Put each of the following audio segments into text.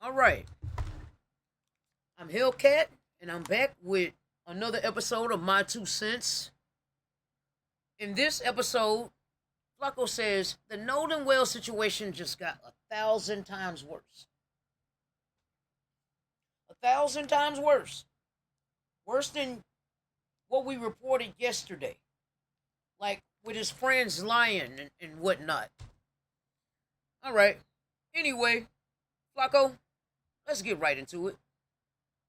All right. I'm Hellcat, and I'm back with another episode of My Two Cents. In this episode, Flacco says the Nolan well situation just got 1,000 times worse. 1,000 times worse. Worse than what we reported yesterday. Like with his friends lying and whatnot. All right. Anyway, Flacco, let's get right into it.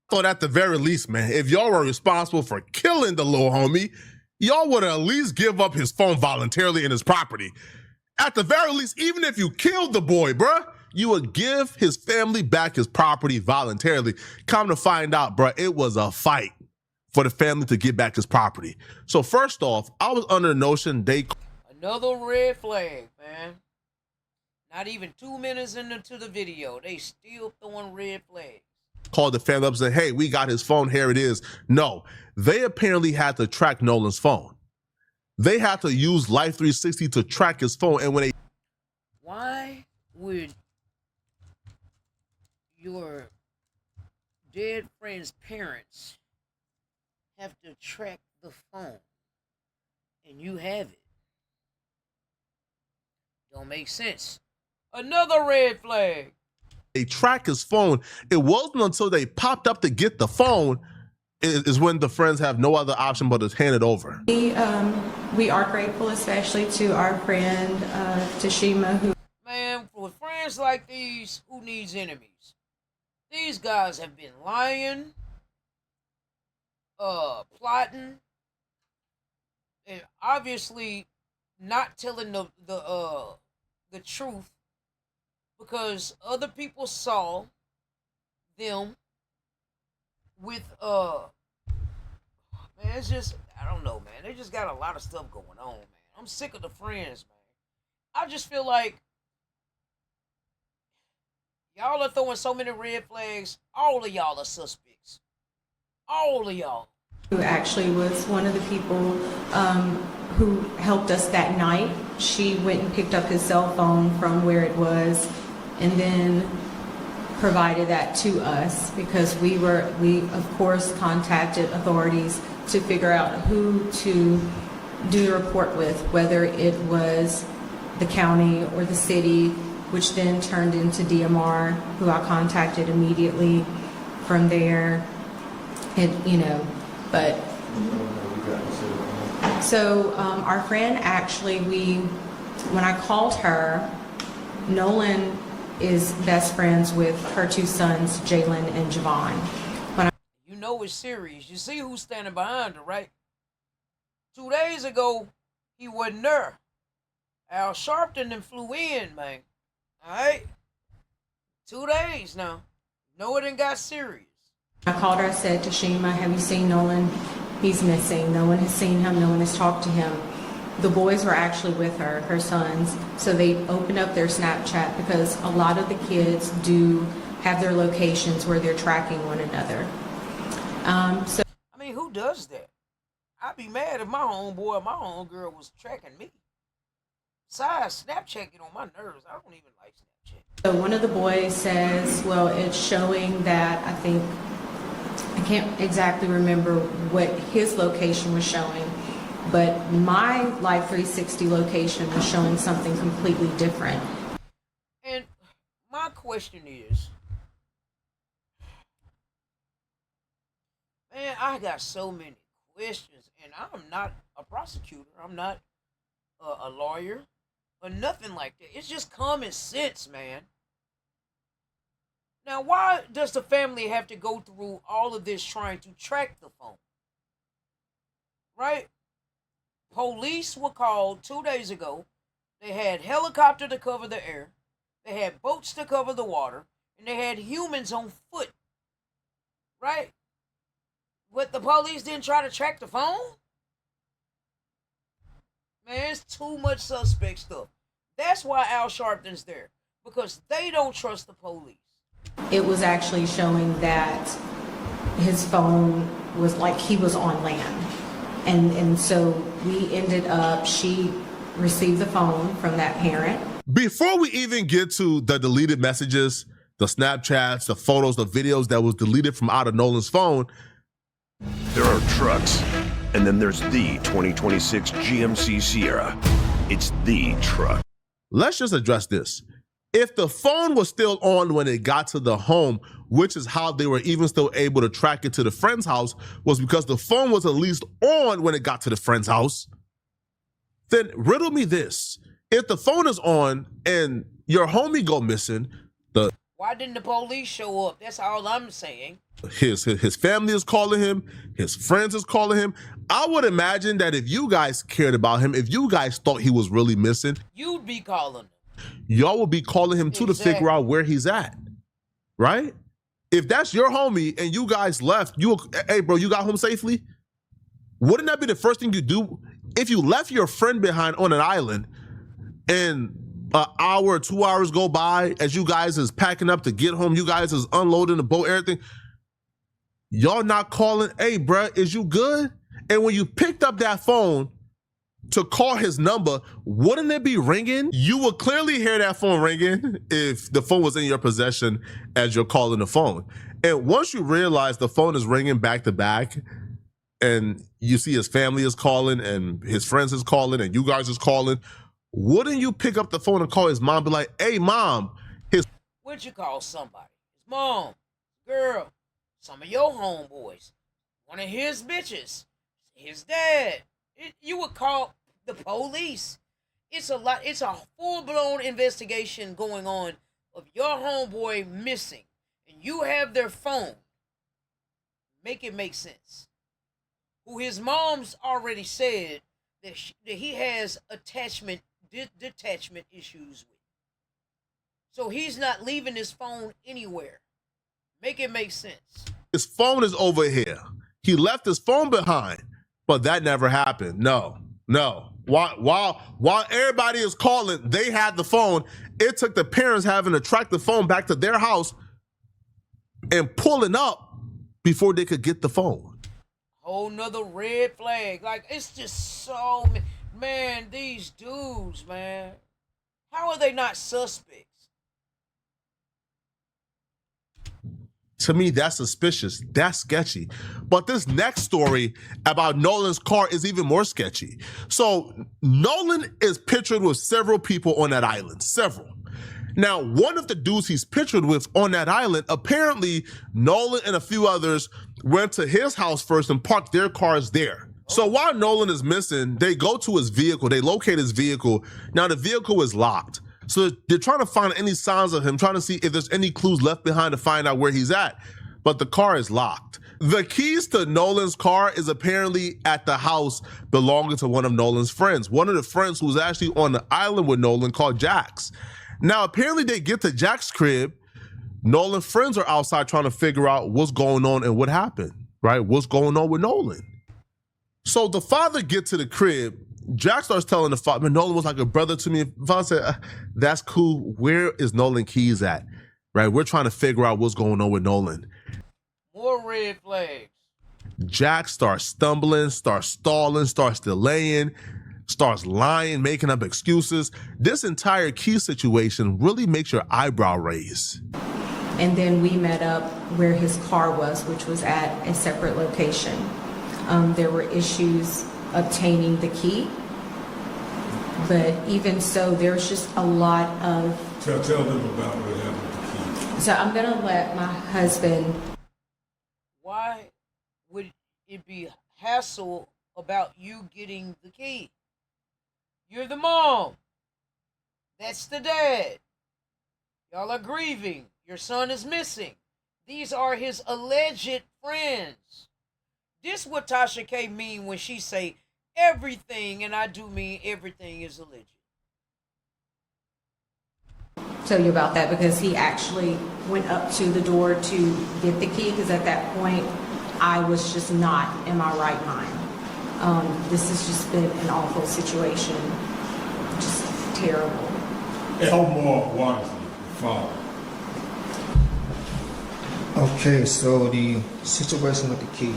Thought at the very least, man, if y'all were responsible for killing the little homie, y'all would at least give up his phone voluntarily and his property. At the very least, even if you killed the boy, bruh, you would give his family back his property voluntarily. Come to find out, bruh, it was a fight for the family to get back his property. So first off, I was under the notion they... Another red flag, man. Not even 2 minutes into the video, they still throwing red flags. Called the family up and said, hey, we got his phone, here it is. No, they apparently had to track Nolan's phone. They had to use Life 360 to track his phone. And when they... Why would your dead friend's parents have to track the phone and you have it? Don't make sense. Another red flag. They track his phone. It wasn't until they popped up to get the phone is when the friends have no other option but to hand it over. We are grateful, especially to our friend Tashima, who... Man, for friends like these, who needs enemies? These guys have been lying, plotting, and obviously not telling the truth because other people saw them with man, it's just, I don't know, man. They just got a lot of stuff going on, man. I'm sick of the friends, man. I just feel like y'all are throwing so many red flags. All of y'all are suspects. All of y'all. who actually was one of the people who helped us that night. She went and picked up his cell phone from where it was and then provided that to us because we of course contacted authorities to figure out who to do the report with, whether it was the county or the city, which then turned into DMR, who I contacted immediately from there. But so our friend actually, when I called her, Nolan is best friends with her two sons, Jalen and Javon. You know it's serious. You see who's standing behind her, right? 2 days ago, he wasn't there. Al Sharpton then flew in, man. Alright? 2 days now. No, it ain't got serious. I called her, I said, Tashima, have you seen Nolan? He's missing. No one has seen him. No one has talked to him. The boys were actually with her sons. So they opened up their Snapchat because a lot of the kids do have their locations where they're tracking one another. I mean, who does that? I'd be mad if my homeboy or my homegirl was tracking me. Besides, Snapchat get on my nerves. I don't even like Snapchat. So one of the boys says, well, it's showing that I can't exactly remember what his location was showing, but my Live 360 location was showing something completely different. And my question is, man, I got so many questions, and I'm not a prosecutor. I'm not a lawyer or nothing like that. It's just common sense, man. Now, why does the family have to go through all of this trying to track the phone? Right? Police were called 2 days ago. They had helicopter to cover the air. They had boats to cover the water. And they had humans on foot. Right? But the police didn't try to track the phone? Man, it's too much suspect stuff. That's why Al Sharpton's there. Because they don't trust the police. It was actually showing that his phone was like he was on land. And so we ended up, she received the phone from that parent. Before we even get to the deleted messages, the Snapchats, the photos, the videos that was deleted from out of Nolan's phone. There are trucks, and then there's the 2026 GMC Sierra. It's the truck. Let's just address this. If the phone was still on when it got to the home, which is how they were even still able to track it to the friend's house, was because the phone was at least on when it got to the friend's house, then riddle me this. If the phone is on and your homie go missing, why didn't the police show up? That's all I'm saying. His family is calling him, his friends is calling him. I would imagine that if you guys cared about him, if you guys thought he was really missing, you'd be calling him. Y'all would be calling him too to figure out where he's at, right? If that's your homie and you guys left, hey bro, you got home safely? Wouldn't that be the first thing you do? If you left your friend behind on an island and an hour or 2 hours go by as you guys is packing up to get home, you guys is unloading the boat, everything, y'all not calling, hey bruh, is you good? And when you picked up that phone to call his number, wouldn't it be ringing? You would clearly hear that phone ringing if the phone was in your possession as you're calling the phone. And once you realize the phone is ringing back to back and you see his family is calling and his friends is calling and you guys is calling, wouldn't you pick up the phone and call his mom, be like, hey mom, Would you call somebody? His mom, girl, some of your homeboys, one of his bitches, his dad. You would call the police. It's a full-blown investigation going on of your homeboy missing, and you have their phone. Make it make sense. Who his mom's already said that he has detachment issues with. So he's not leaving his phone anywhere. Make it make sense. His phone is over here. He left his phone behind, but that never happened. No. While everybody is calling, they had the phone. It took the parents having to track the phone back to their house and pulling up before they could get the phone. Whole nother red flag. Like, it's just so, man, these dudes, man. How are they not suspects? To me, that's suspicious. That's sketchy. But this next story about Nolan's car is even more sketchy. So Nolan is pictured with several people on that island, several. Now, one of the dudes he's pictured with on that island, apparently Nolan and a few others went to his house first and parked their cars there. So while Nolan is missing, they go to his vehicle, they locate his vehicle. Now the vehicle is locked. So they're trying to find any signs of him, trying to see if there's any clues left behind to find out where he's at. But the car is locked. The keys to Nolan's car is apparently at the house belonging to one of Nolan's friends. One of the friends who's actually on the island with Nolan called Jax. Now, apparently they get to Jax's crib. Nolan's friends are outside trying to figure out what's going on and what happened, right? What's going on with Nolan? So the father gets to the crib. Jack starts telling the father, man, Nolan was like a brother to me. The father said, that's cool. Where is Nolan Keys at? Right? We're trying to figure out what's going on with Nolan. More red flags. Jack starts stumbling, starts stalling, starts delaying, starts lying, making up excuses. This entire Key situation really makes your eyebrow raise. And then we met up where his car was, which was at a separate location. There were issues obtaining the key, but even so, there's just a lot of... Tell them about what happened with the key. So I'm gonna let my husband... Why would it be hassle about you getting the key? You're the mom. That's the dad. Y'all are grieving. Your son is missing. These are his alleged friends. This what Tasha K mean when she say everything, and I do mean everything, is alleged. Tell you about that because he actually went up to the door to get the key, because at that point I was just not in my right mind. This has just been an awful situation, just terrible. Elmore Watson, father. Okay, so the situation with the key.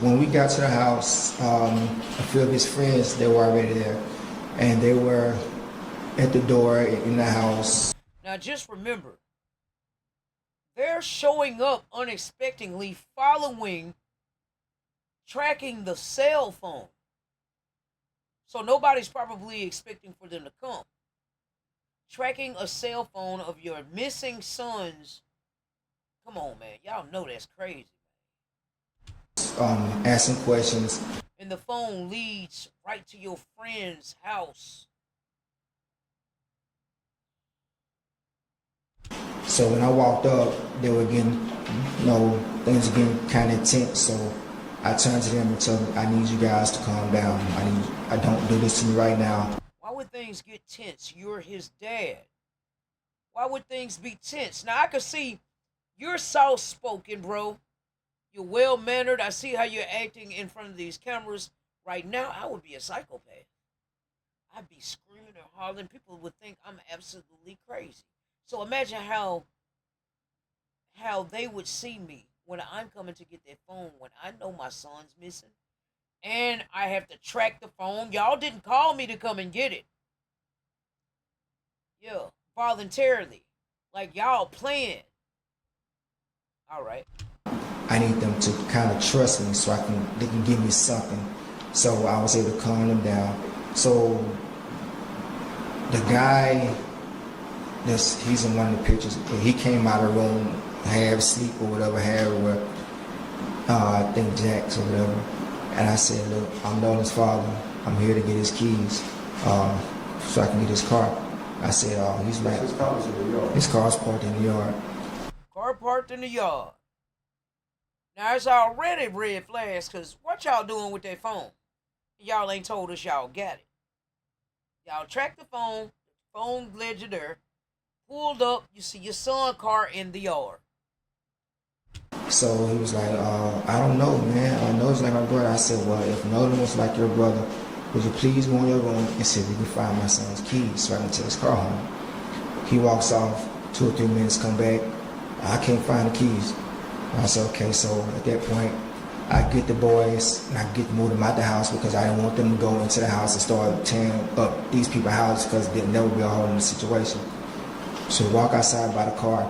When we got to the house, a few of his friends, they were already there, and they were at the door in the house. Now just remember, They're showing up unexpectedly, following, tracking the cell phone. So nobody's probably expecting for them to come. Tracking a cell phone of your missing sons. Come on, man. Y'all know that's crazy. Asking questions. And the phone leads right to your friend's house. So when I walked up, they were getting, things were getting kind of intense. So I turned to them and told them, I need you guys to calm down. I don't do this to me right now. Why would things get tense? You're his dad. Why would things be tense? Now I can see you're soft-spoken, bro. You're well-mannered. I see how you're acting in front of these cameras. Right now, I would be a psychopath. I'd be screaming and hollering. People would think I'm absolutely crazy. So imagine how they would see me when I'm coming to get their phone, when I know my son's missing, and I have to track the phone. Y'all didn't call me to come and get it. Yeah, voluntarily. Like y'all playing. All right. I need them to kind of trust me so they can give me something. So I was able to calm them down. So the guy, he's in one of the pictures. He came out of the room, half asleep or whatever, I think Jack's or whatever. And I said, look, I'm Nolan's father. I'm here to get his keys so I can get his car. I said, he's like, his car's in the yard. His car's parked in the yard. Car parked in the yard. Now it's already red flags, because what y'all doing with that phone? Y'all ain't told us y'all got it. Y'all tracked the phone led you there, pulled up, you see your son's car in the yard. So he was like, I don't know, man. I know it's like my brother. I said, well, if Nolan was like your brother, would you please go in your room and see if we can find my son's keys so I can take his car home? He walks off, 2 or 3 minutes, come back. I can't find the keys. I said, okay, so at that point, I get the boys and I get moved them out the house because I didn't want them to go into the house and start tearing up these people's houses because they'd never be a hold in the situation. So we walk outside by the car.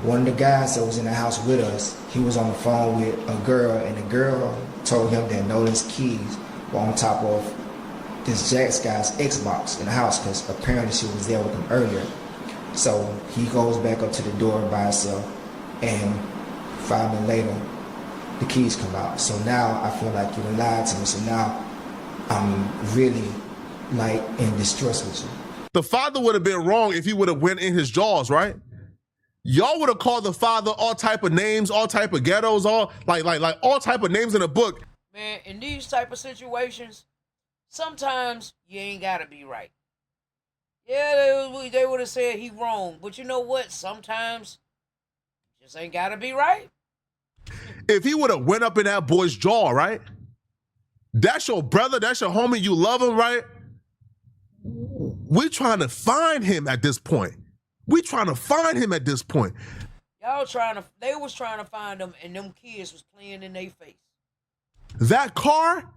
One of the guys that was in the house with us, he was on the phone with a girl, and the girl told him that Nolan's keys were on top of this Jack's guy's Xbox in the house because apparently she was there with him earlier. So he goes back up to the door by himself, and 5 minutes later, the keys come out. So now I feel like you lied to me. So now I'm really like in distress with you. The father would have been wrong if he would have went in his jaws, right? Y'all would have called the father all type of names, all type of ghettos, all like all type of names in a book. Man, in these type of situations, sometimes you ain't gotta be right. Yeah, they would have said he wrong, but you know what? Sometimes you just ain't gotta be right. If he would have went up in that boy's jaw, right? That's your brother, that's your homie, you love him, right? We're trying to find him at this point. Y'all they was trying to find him, and them kids was playing in their face. That car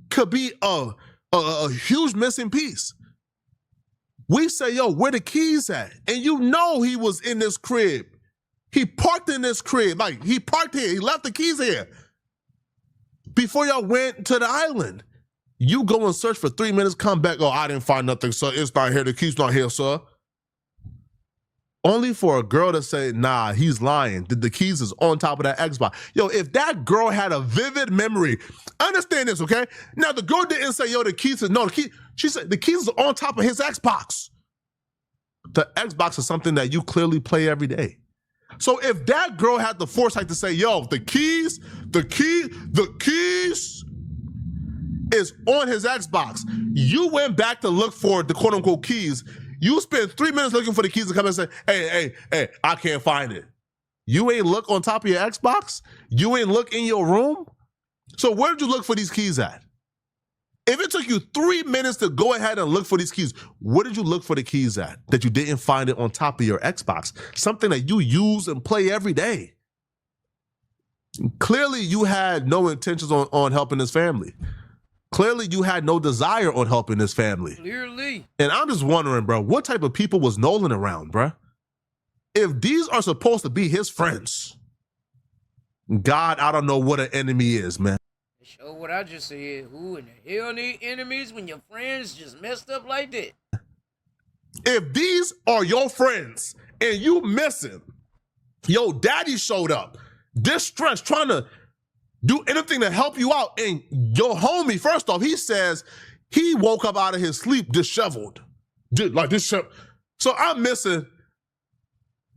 could be a huge missing piece. We say, yo, where the keys at? And you know he was in this crib. He parked in this crib. Like, he parked here. He left the keys here. Before y'all went to the island. You go and search for 3 minutes, come back. Oh, I didn't find nothing, sir. It's not here. The key's not here, sir. Only for a girl to say, nah, he's lying. The keys is on top of that Xbox. Yo, if that girl had a vivid memory, understand this, okay? Now, the girl didn't say, yo, the keys is, no, the key. She said the keys is on top of his Xbox. The Xbox is something that you clearly play every day. So if that girl had the foresight to say, yo, the keys is on his Xbox. You went back to look for the quote unquote keys. You spent 3 minutes looking for the keys to come and say, hey, I can't find it. You ain't look on top of your Xbox? You ain't look in your room? So where did you look for these keys at? If it took you 3 minutes to go ahead and look for these keys, where did you look for the keys at that you didn't find it on top of your Xbox? Something that you use and play every day. Clearly, you had no intentions on helping this family. Clearly, you had no desire on helping this family. Clearly. And I'm just wondering, bro, what type of people was Nolan around, bro? If these are supposed to be his friends, God, I don't know what an enemy is, man. Show what I just said. Who in the hell need enemies when your friends just messed up like that? If these are your friends and you missing, your daddy showed up, distressed, trying to do anything to help you out, and your homie, first off, he says he woke up out of his sleep disheveled. Like disheveled. So I'm missing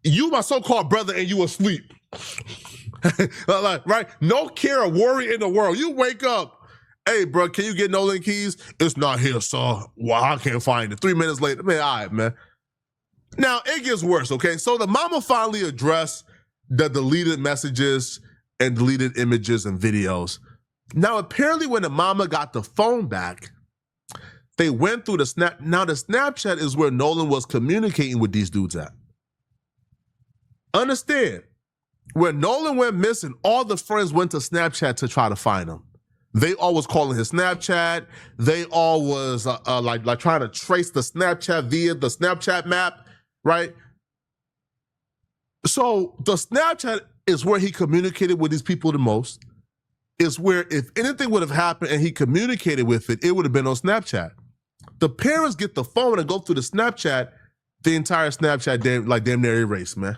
you, my so-called brother, and you asleep. Like, right? No care or worry in the world. You wake up, hey, bro, can you get Nolan keys? It's not here, sir. Well, I can't find it. 3 minutes later, man, all right, man. Now, it gets worse, okay? So the mama finally addressed the deleted messages and deleted images and videos. Now, apparently when the mama got the phone back, they went through the snap. Now, the Snapchat is where Nolan was communicating with these dudes at. Understand, when Nolan went missing, all the friends went to Snapchat to try to find him. They all was calling his Snapchat. They all was like trying to trace the Snapchat via the Snapchat map, right? So the Snapchat is where he communicated with these people the most. It's where if anything would have happened and he communicated with it, it would have been on Snapchat. The parents get the phone and go through the Snapchat, the entire Snapchat damn near erased, man.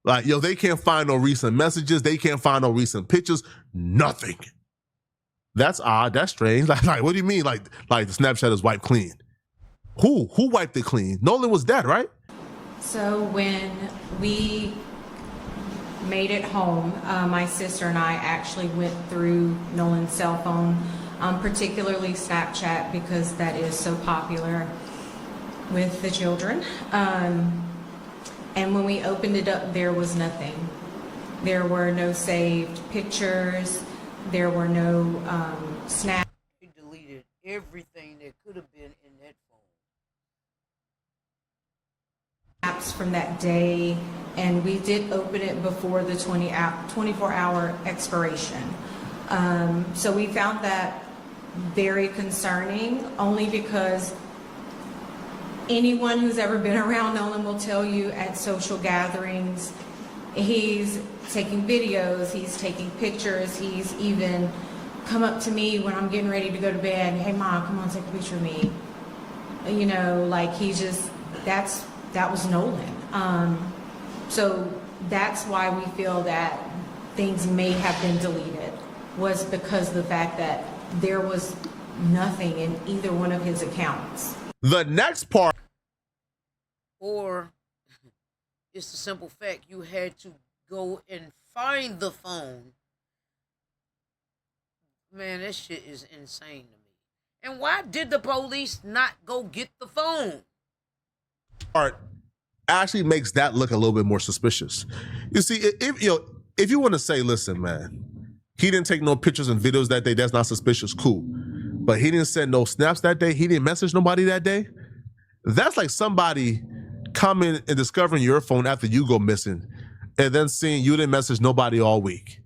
Like, yo, they can't find no recent messages. They can't find no recent pictures. Nothing. That's odd. That's strange. Like, what do you mean? Like the Snapchat is wiped clean? Who wiped it clean? Nolan was dead, right? So when we made it home, my sister and I actually went through Nolan's cell phone, particularly Snapchat, because that is so popular with the children. And when we opened it up, there was nothing. There were no saved pictures. There were no snaps. He deleted everything that could have been in that phone. From that day, and we did open it before the 24-hour expiration. So we found that very concerning, only because anyone who's ever been around Nolan will tell you at social gatherings, he's taking videos, he's taking pictures, he's even come up to me when I'm getting ready to go to bed, hey mom, come on, take a picture of me. You know, like that was Nolan. So that's why we feel that things may have been deleted, was because of the fact that there was nothing in either one of his accounts. The next part. Or it's the simple fact you had to go and find the phone. Man, that shit is insane to me. And why did the police not go get the phone? Part actually makes that look a little bit more suspicious. You see, if you want to say, listen, man, he didn't take no pictures and videos that day, that's not suspicious, cool. But he didn't send no snaps that day, he didn't message nobody that day. That's like somebody coming and discovering your phone after you go missing and then seeing you didn't message nobody all week.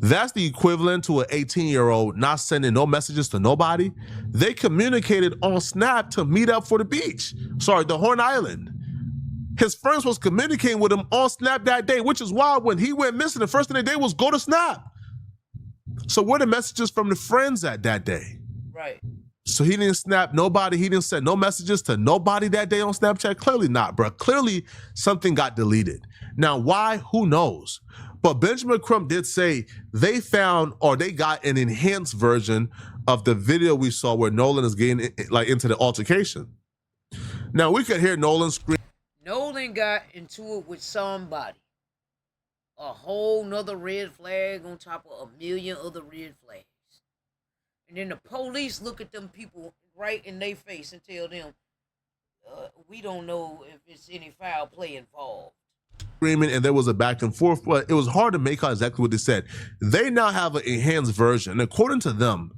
That's the equivalent to an 18-year-old not sending no messages to nobody. They communicated on Snap to meet up for the beach. Sorry, the Horn Island. His friends was communicating with him on Snap that day, which is why when he went missing, the first thing they did was go to Snap. So where the messages from the friends at that day? Right. So he didn't snap nobody. He didn't send no messages to nobody that day on Snapchat. Clearly not, bro. Clearly something got deleted. Now, why? Who knows? But Benjamin Crump did say they found, or they got an enhanced version of the video we saw where Nolan is getting into the altercation. Now we could hear Nolan scream. Nolan got into it with somebody. A whole nother red flag on top of a million other red flags. And then the police look at them people right in their face and tell them, we don't know if it's any foul play involved. Screaming, and there was a back and forth, but it was hard to make out exactly what they said. They now have an enhanced version. According to them,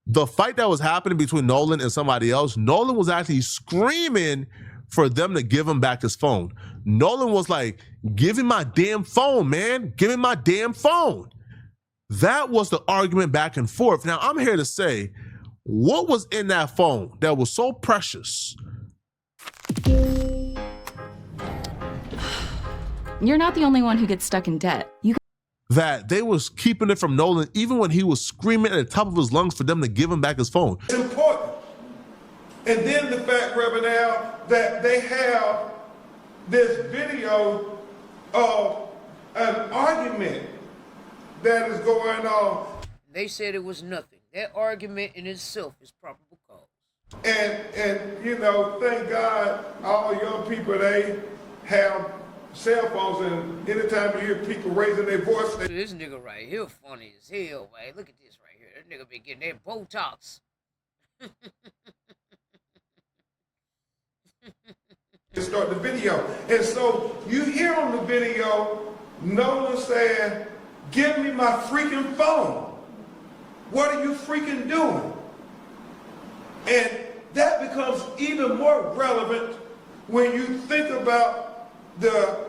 the fight that was happening between Nolan and somebody else, Nolan was actually screaming for them to give him back his phone. Nolan was like, give me my damn phone, man. Give me my damn phone. That was the argument back and forth. Now, I'm here to say, what was in that phone that was so precious? You're not the only one who gets stuck in debt. That they was keeping it from Nolan even when he was screaming at the top of his lungs for them to give him back his phone. It's important. And then the fact, Reverend Al, that they have this video of an argument that is going on. They said it was nothing. That argument in itself is probable cause. And you know, thank God all young people, they have cell phones, and anytime you hear people raising their voice, This nigga right here funny as hell, man. Look at this right here. That nigga been getting that Botox. to start the video. And so you hear on the video Nolan saying, "Give me my freaking phone. What are you freaking doing?" And that becomes even more relevant when you think about the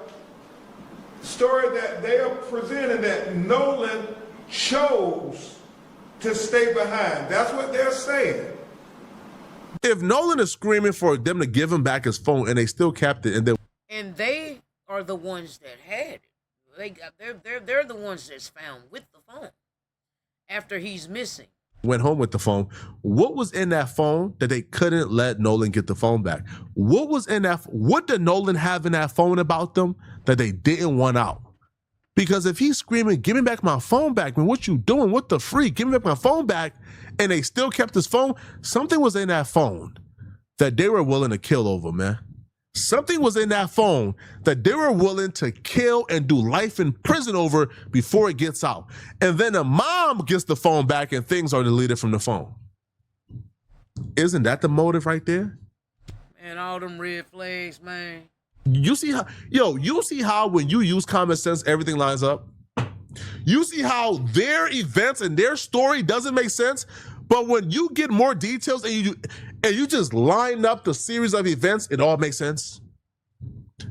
story that they are presenting, that Nolan chose to stay behind. That's what they're saying. If Nolan is screaming for them to give him back his phone and they still kept it, And they are the ones that had it. They're the ones that's found with the phone after he's missing. went home with the phone, what was in that phone that they couldn't let Nolan get the phone back? What did Nolan have in that phone about them that they didn't want out? Because if he's screaming, "Give me back my phone back," man, what you doing? What the freak? Give me back my phone back. And they still kept his phone. Something was in that phone that they were willing to kill over, man. Something was in that phone that they were willing to kill and do life in prison over before it gets out. And then the mom gets the phone back and things are deleted from the phone. Isn't that the motive right there? Man, all them red flags, man. You see how when you use common sense, everything lines up? You see how their events and their story doesn't make sense, but when you get more details and you just line up the series of events, it all makes sense.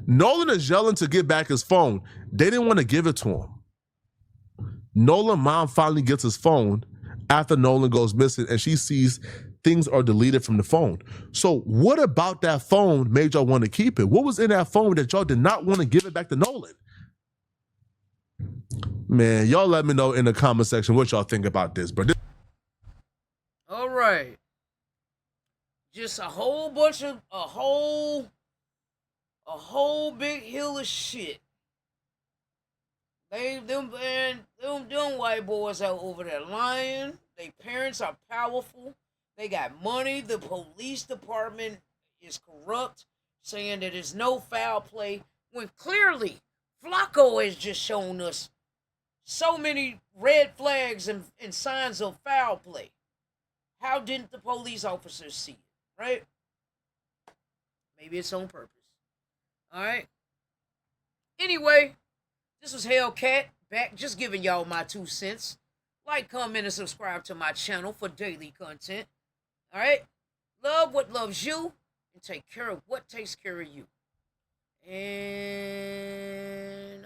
Nolan is yelling to get back his phone. They didn't want to give it to him. Nolan's mom finally gets his phone after Nolan goes missing, and she sees things are deleted from the phone. So what about that phone made y'all want to keep it? What was in that phone that y'all did not want to give it back to Nolan? Man, y'all let me know in the comment section what y'all think about this, bro. All right. Just a whole bunch of, a whole big hill of shit. Them white boys out over there lying. Their parents are powerful. They got money. The police department is corrupt, saying that there's no foul play, when clearly Flacco has just shown us so many red flags and signs of foul play. How didn't the police officers see it, right? Maybe it's on purpose. All right. Anyway, this was Hellcat, back just giving y'all my 2 cents. Like, comment, and subscribe to my channel for daily content. All right? Love what loves you, and take care of what takes care of you. And